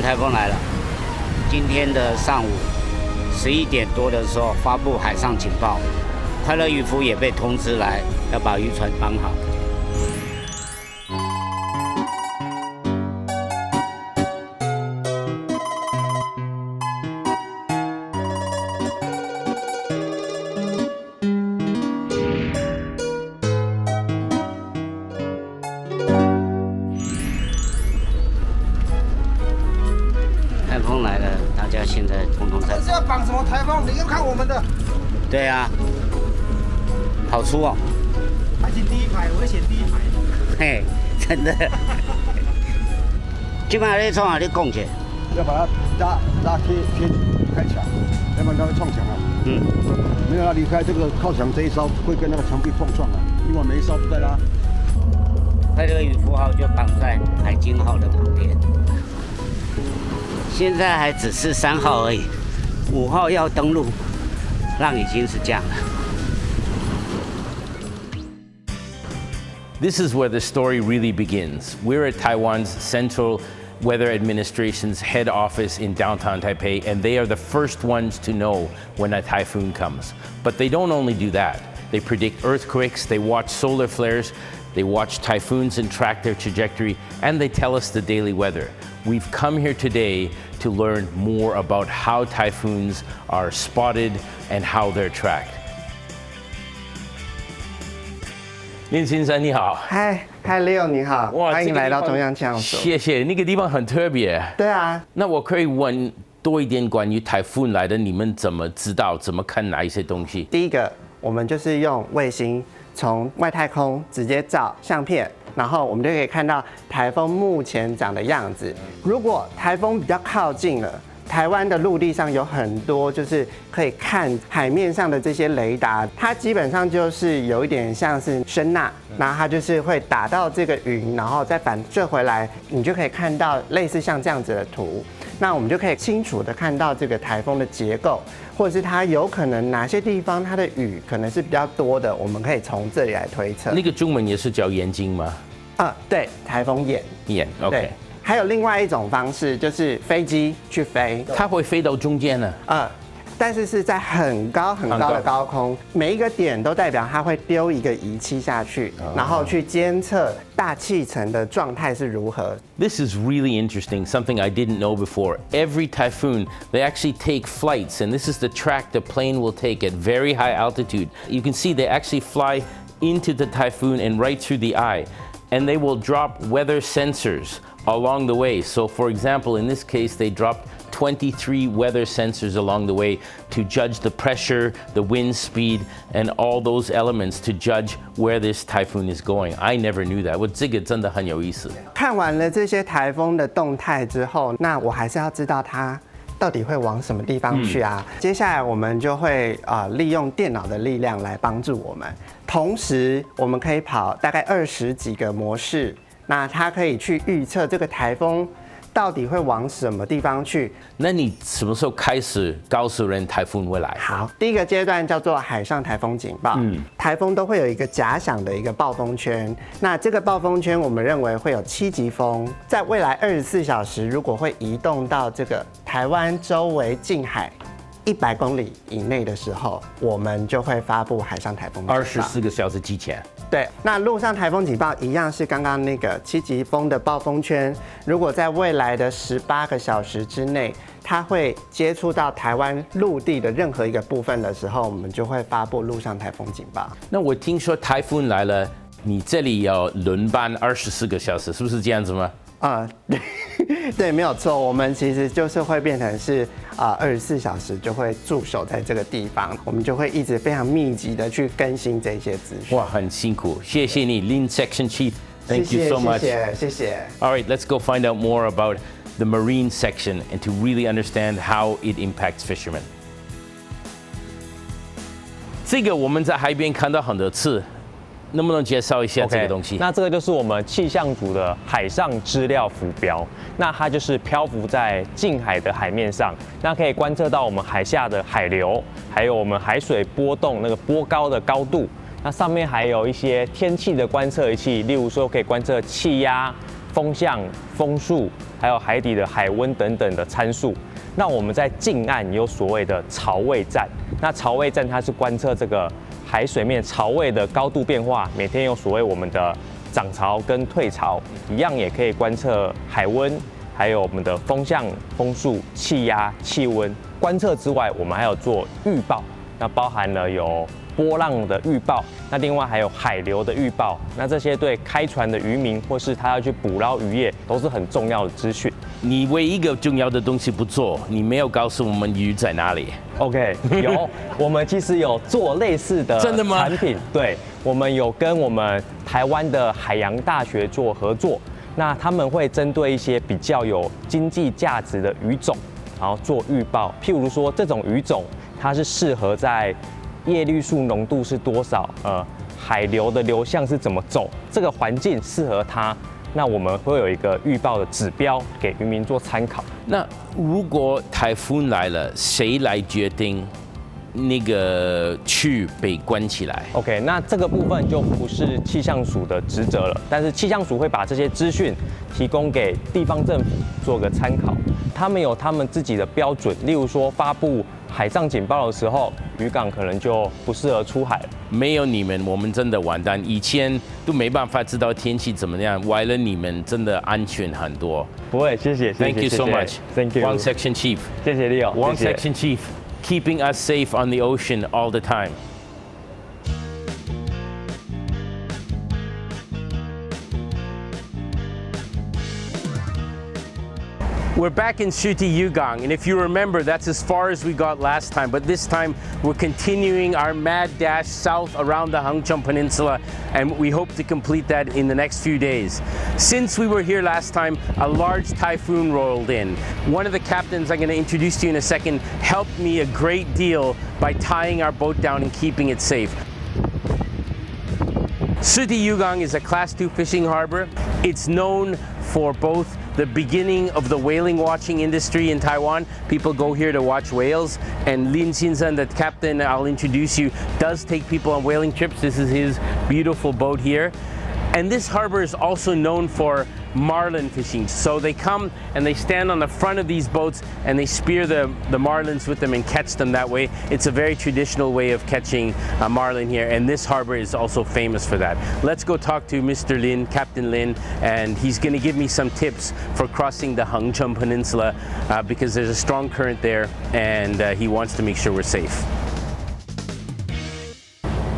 台风来了。今天的上午11点多的时候发布海上警报，快乐渔夫也被通知来要把渔船绑好。台风来了，大家现在通通在。这是要绑什么台风？你要看我们的。对啊，好粗哦。还是第一排，我会选第一排。嘿，真的。今晚在创啊，你讲起。要把它拉贴开墙，要不然它会撞墙啊。没有它离开这个靠墙这一艘，会跟那个墙壁碰撞啊。另外每一艘都在拉。快乐渔夫号就绑在海鲸号的旁边。现在还只是3号而已，5号要登陆，浪已经是降了。This is where the story really begins. We're at Taiwan's Central Weather Administration's head office in downtown Taipei, and they are the first ones to know when a typhoon comes. But they don't only do that. They predict earthquakes, they watch solar flares, they watch typhoons and track their trajectory, and they tell us the daily weather. We've come here today to learn more about how typhoons are spotted and how they're tracked. 林先生你好，嗨 Leo 你好，欢迎来到中央气象所。谢谢，那个地方很特别。对啊，那我可以问多一点关于台风来的，你们怎么知道？怎么看哪一些东西？第一个，我们就是用卫星从外太空直接照相片，然后我们就可以看到台风目前长的样子。如果台风比较靠近了，台湾的陆地上有很多就是可以看海面上的这些雷达，它基本上就是有一点像是声呐，然后它就是会打到这个云，然后再反射回来，你就可以看到类似像这样子的图。那我们就可以清楚的看到这个台风的结构，或者是它有可能哪些地方它的雨可能是比较多的，我们可以从这里来推测。那个中文也是叫眼睛吗？对，台风眼。眼 ，OK。还有另外一种方式，就是飞机去飞，它会飞到中间呢。但是是在很高很高的高空，每一个点都代表它会丢一个仪器下去，然后去监测大气层的状态是如何。This is really interesting, something I didn't know before. Every typhoon, they actually take flights, and this is the track the plane will take at very high altitude. You can see they actually fly into the typhoon and right through the eye, and they will drop weather sensors along the way. So for example, in this case, they dropped 23 weather sensors along the way to judge the pressure, the wind speed, and all those elements to judge where this typhoon is going. I never knew that. 我这个真的很有意思。看完了这些台风的动态之后，那我还是要知道它到底会往什么地方去啊？接下来我们就会利用电脑的力量来帮助我们，同时我们可以跑大概20几个模式。那它可以去预测这个台风到底会往什么地方去。那你什么时候开始告诉人台风会来？好，第一个阶段叫做海上台风警报。台风都会有一个假想的一个暴风圈，那这个暴风圈我们认为会有7级风，在未来24小时如果会移动到这个台湾周围近海100公里以内的时候，我们就会发布海上台风警报。24个小时之前。对，那陆上台风警报一样是刚刚那个7级风的暴风圈，如果在未来的18个小时之内，它会接触到台湾陆地的任何一个部分的时候，我们就会发布陆上台风警报。那我听说台风来了，你这里要轮班24个小时，是不是这样子吗？对，没有错，我们其实就是会变成是24小时就会驻守在这个地方，我们就会一直非常密集的去更新这些资讯。哇，很辛苦，谢谢你 ，Lin Section Chief. Thank you so much. 谢谢。All right, let's go find out more about the marine section and to really understand how it impacts fishermen. 这个我们在海边看到很多次。能不能介绍一下这个东西？那这个就是我们气象组的海上资料浮标，那它就是漂浮在近海的海面上，那可以观测到我们海下的海流，还有我们海水波动那个波高的高度。那上面还有一些天气的观测仪器，例如说可以观测气压、风向、风速，还有海底的海温等等的参数。那我们在近岸有所谓的潮位站，那潮位站它是观测这个海水面潮位的高度变化，每天有所谓我们的涨潮跟退潮，一样也可以观测海温，还有我们的风向、风速、气压、气温。观测之外，我们还有做预报，那包含了有波浪的预报，那另外还有海流的预报，那这些对开船的渔民或是他要去捕捞渔业都是很重要的资讯。你唯一一个重要的东西不做，你没有告诉我们鱼在哪里。OK， 有，我们其实有做类似的真的吗？产品，对，我们有跟我们台湾的海洋大学做合作，那他们会针对一些比较有经济价值的鱼种，然后做预报，譬如说这种鱼种它是适合在叶绿素浓度是多少，海流的流向是怎么走，这个环境适合它。那我们会有一个预报的指标给渔民做参考。那如果台风来了，谁来决定那个区被关起来 ？OK， 那这个部分就不是气象署的职责了，但是气象署会把这些资讯提供给地方政府做个参考。他们有他们自己的标准，例如说发布海上警报的时候，渔港可能就不适合出海了。没有你们，我们真的完蛋。以前都没办法知道天气怎么样，为了你们真的安全很多。不会，谢谢。Thank you so much. Thank you. One Section Chief. 谢谢 Leo. One Section Chief, keeping us safe on the ocean all the time. We're back in Shuti Yugang, and if you remember, that's as far as we got last time, but this time we're continuing our mad dash south around the Hangzhou Peninsula, and we hope to complete that in the next few days. Since we were here last time, a large typhoon rolled in. One of the captains I'm going to introduce to you in a second helped me a great deal by tying our boat down and keeping it safe. Shuti Yugang is a Class 2 fishing harbor. It's known for both the beginning of the whaling watching industry in Taiwan. People go here to watch whales, and Lin Xinzhen, the captain I'll introduce you, does take people on whaling trips. This is his beautiful boat here. And this harbor is also known for marlin fishing. So they come and they stand on the front of these boats and they spear the marlins with them and catch them that way. It's a very traditional way of catching a marlin here, and this harbor is also famous for that. Let's go talk to Mr. Lin, Captain Lin, and he's going to give me some tips for crossing the Hangzhou Peninsula because there's a strong current there, and he wants to make sure we're safe.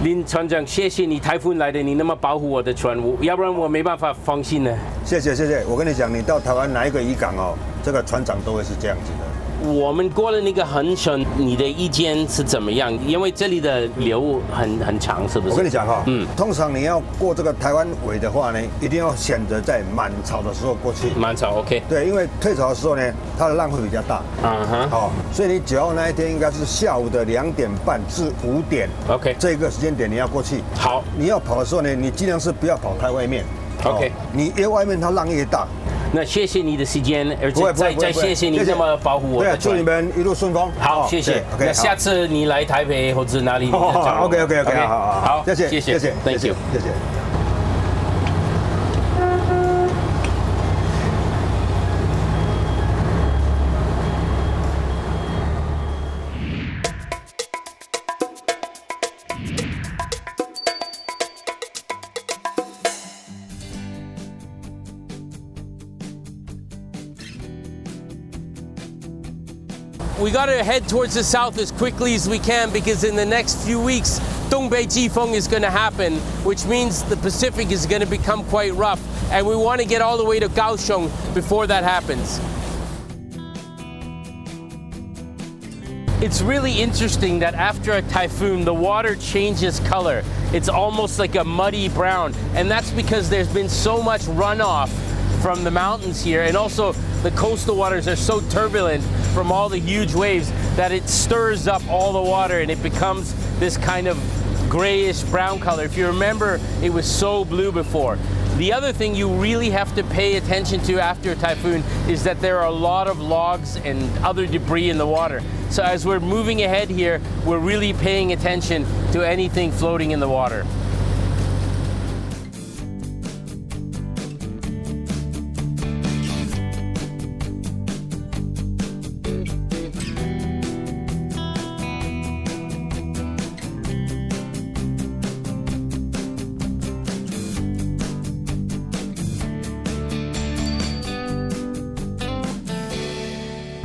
林船长，谢谢你台风来的，你那么保护我的船，要不然我没办法放心呢。谢谢谢谢，我跟你讲，你到台湾哪一个渔港哦，这个船长都会是这样子的。我们过了那个很深，你的意见是怎么样？因为这里的流很长，是不是？我跟你讲哈，通常你要过这个台湾尾的话呢，一定要选择在满潮的时候过去。满潮 ，OK。对，因为退潮的时候呢，它的浪会比较大。哦，所以你9号那一天应该是下午的2点半至5点，OK， 这个时间点你要过去。好，你要跑的时候呢，你尽量是不要跑太外面。OK， 你越外面它浪越大。那谢谢你的时间，而且再谢谢你这么保护我的船。祝你们一路顺风。好，谢谢。那下次你来台北或者哪里？OK， 好，谢谢，Thank you， 谢谢。We got to head towards the south as quickly as we can because in the next few weeks, Dongbei Typhoon is going to happen, which means the Pacific is going to become quite rough, and we want to get all the way to Kaohsiung before that happens. It's really interesting that after a typhoon, the water changes color. It's almost like a muddy brown, and that's because there's been so much runoff from the mountains here, and also the coastal waters are so turbulent from all the huge waves that it stirs up all the water and it becomes this kind of grayish brown color. If you remember, it was so blue before. The other thing you really have to pay attention to after a typhoon is that there are a lot of logs and other debris in the water. So as we're moving ahead here, we're really paying attention to anything floating in the water.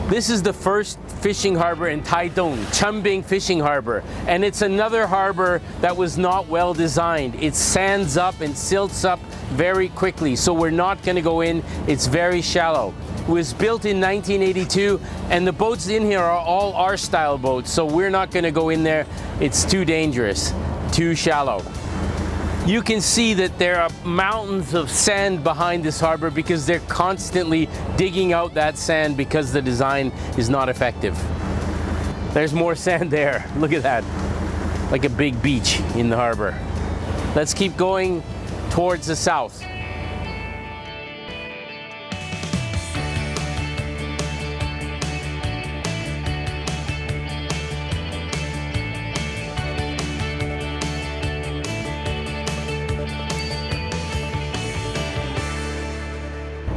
This is the first fishing harbor in Taitung, Chenbing Fishing Harbor. And it's another harbor that was not well designed. It sands up and silts up very quickly, so we're not going to go in. It's very shallow. It was built in 1982, and the boats in here are all our style boats, so we're not going to go in there. It's too dangerous, too shallow. You can see that there are mountains of sand behind this harbor because they're constantly digging out that sand because the design is not effective. There's more sand there. Look at that. Like a big beach in the harbor. Let's keep going towards the south.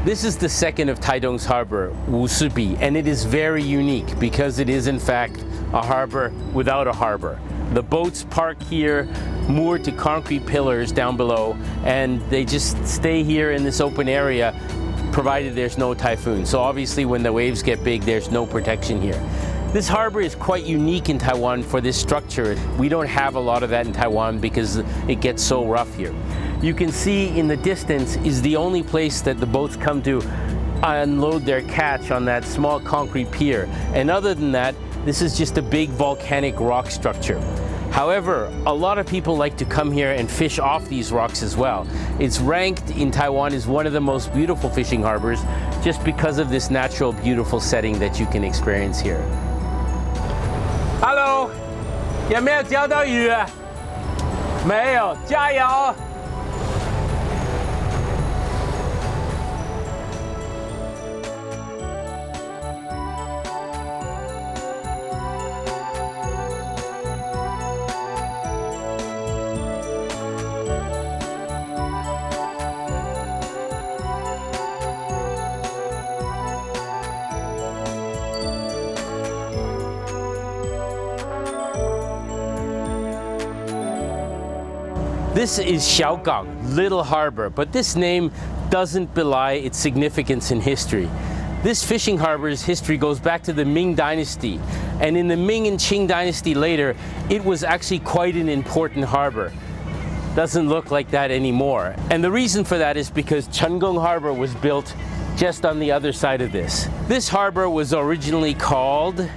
This is the second of Taidung's harbor, Wusibi, and it is very unique because it is in fact a harbor without a harbor. The boats park here, moored to concrete pillars down below, and they just stay here in this open area, provided there's no typhoon. So obviously when the waves get big, there's no protection here. This harbor is quite unique in Taiwan for this structure. We don't have a lot of that in Taiwan because it gets so rough here. You can see in the distance is the only place that the boats come to unload their catch on that small concrete pier. And other than that, this is just a big volcanic rock structure. However, a lot of people like to come here and fish off these rocks as well. It's ranked in Taiwan as one of the most beautiful fishing harbors just because of this natural, beautiful setting that you can experience here. Hello, 有没有钓到鱼啊？没有，加油！ This is Xiaogang, Little Harbor, but this name doesn't belie its significance in history. This fishing harbor's history goes back to the Ming Dynasty, and in the Ming and Qing Dynasty later, it was actually quite an important harbor. Doesn't look like that anymore. And the reason for that is because Chenggong Harbor was built just on the other side of this. This harbor was originally called...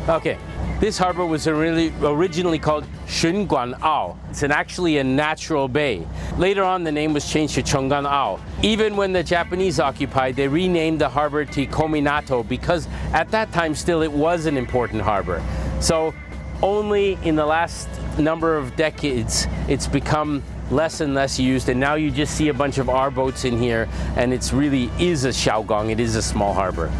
Okay. This harbor was originally called Shunguanao. It's actually a natural bay. Later on, the name was changed to Chongganao. Even when the Japanese occupied, they renamed the harbor to Kominato because at that time still it was an important harbor. So only in the last number of decades, it's become less and less used, and now you just see a bunch of our boats in here, and it's really is a Xiaogang, it is a small harbor.